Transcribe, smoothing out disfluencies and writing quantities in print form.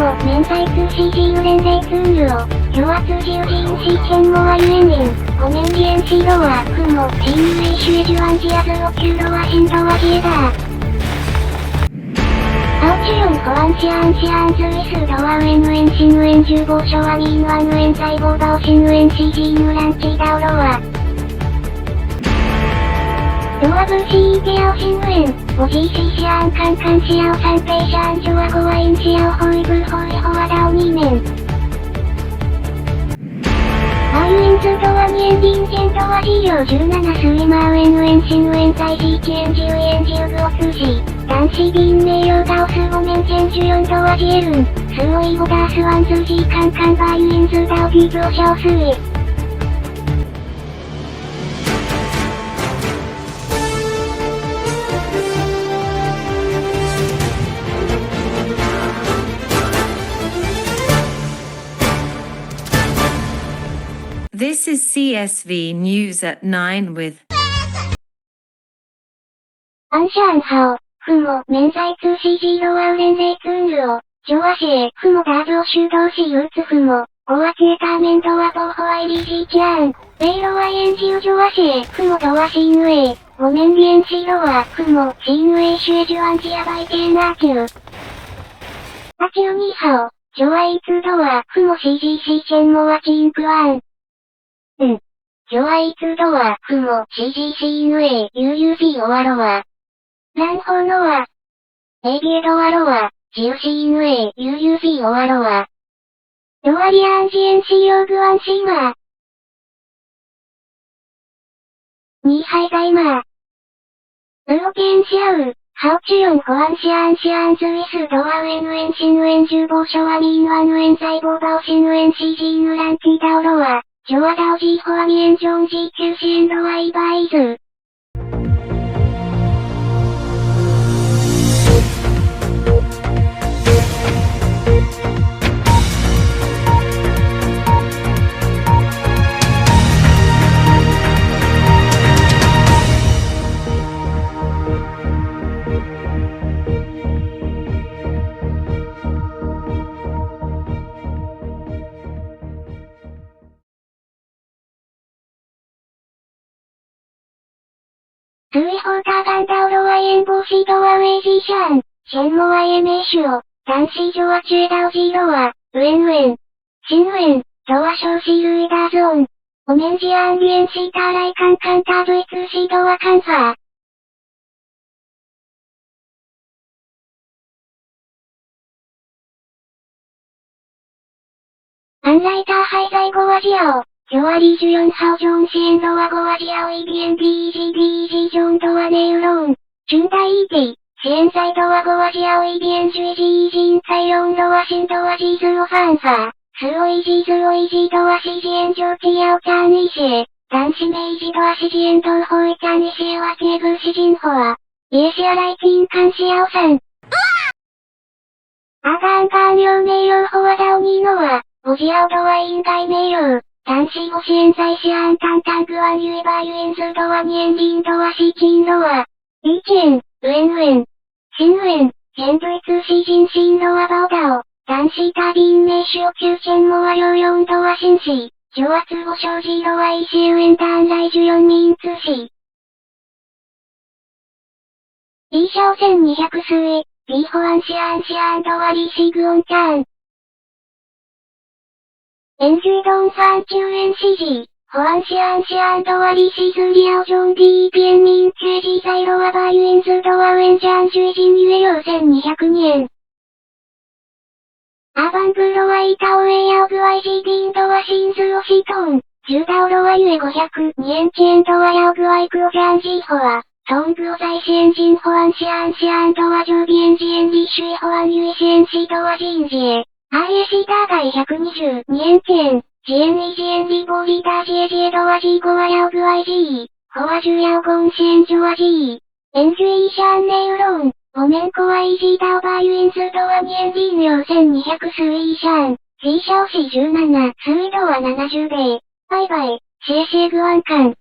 も免罪通 CG 連令ツールを、与圧自由人 C チェンモアユエニン、5年原子ロア、フモ、シンユエシュエジュアンジアズオキューロアシンドワジエダー。青チュヨンホアンシアンシアンズウィスドワウエンウエンシンウエン重防所ワニンワンウエン細胞バオシンウエン CG ヌランチダオロア。ドアブーシーテアオシンウエン、オジーシーシアンカンカンシアオサンペイシャンジョアゴワインシアオホイブーホイホワダオニーメン。アユインズドワニエンディンジェンドワジーヨ17スイマーウエンウエンシンウエンザイジーチエンジウエンジウグオスジー。男子ビン名誉ダオス5年ジェンジュヨンドワジエルン。スオイゴダースワンズジーカンカンバユインズダオギブオシャオスイ。This is CSV News at 9 with アンシャンハオ、フモ、免罪通 CG ロワウ連令ツールを、ジョアシエ、フモダーゾ修道士ユーツフモ、オワキエターメンドワボーホアイリージーチャーン、ベイロワイエンジウジョアシエ、フモドワシンウェイ、5年原子ロワ、フモ、シンウェイシュエジュアンジアバイテーナーチュー。アチュニーハオ、ジョアイツドワ、フモ CGC チェンモワチンクワン。ジョアイツドワ、フモ、CGC ヌエイ、UUC オワロワ。ランホーノワ。エビエドワロワ、GUC ヌエイ、UUC オワロワ。ドワリアンジエンシーヨーグワンシーマー。ニーハイガイマー。ウオケンシアウ、ハオチュヨンホアンシアンシアンズウィスドワウエンウエンシンウエン重防所ワミンワンウエン細胞バオシンウエン CG ヌランティダオロワ。ジョアダオジーホアミエンジョンジーキューシエンドワイバイズ。スイホーターガンダオロワイエンボーシードワウェイジーシャン、シェンモワイエメーシュオ、男子ジョアチュエダオジーロワ、ウエンウエン、シンウエン、ドワショーシールイダーゾーン、オメンジアンビエンシーターライカンカンターゾイツーシードワカンファー。アンライターハイザイゴワジアオ。ジョアリージュヨンハオジョンシエンドワゴワジアオ EBNPEGBEG ジョンドワネウロン。チュンダイーティ。シエンサイドワゴワジアオ EBNGEG ジンサイヨンドワシンドワジーズオファンファー。スオイジーズオイジードワシジエンジョーチヤオチャーニーシエ。男子メイジドワシジエンドウホイチャニシエワケーブーシジンホア。イエシアライティンカンシヤオさん。アガンガンヨウメイヨウホワダオニーノワ。オジアオドワインガイメイヨウ。男子ゴシエンサイシアンタンタングワンユイバーユエンズドワニエンリンドワシチンロワ。イチエン、ウエンウエン。シンウエン、ジェンブイツーシジンシンロワバオダオ。男子タービンメイシュオキューチェンモワヨーヨンドワシンシ。ジョアツゴショウジーロワイシエウエンターンライジュヨンミンツーシ。イーシャオ1200スイ、ビーホアンシアンシアンドワリーシグオンチャーン。エンジュイドンファンチューエンシジー、ホアンシアンシアンドワリーシズリアオジョンビーピエンミンチェジーサイロワバーユエンズドワウエンジャンジュイジンユエヨウ1200円。アーバンブロワイタオエヤオグワイジーディンドワシンズオシトン、ジュダオロワユエ500、ニエンチエンドワヤオグワイクオジャンジーホア、トングオザイシエンジンホアンシアンシアンドワジョービエンジエンリッシュエホアンユエシエンシドワジンジエ。IAC ダーガイ120、2円チェン、ジエンイジエンリボリーダージエジエドワジーゴワヤオグワイジー、ホワジュヤオゴンシエンジョワジー、エンジュイシャンネウロン、オメンコワイジーダオバーユエンズドワニエンリーニョ1200スイーシャン、ジーシャオシ17、スイドワ70米、バイバイ、シエシエグワンカン。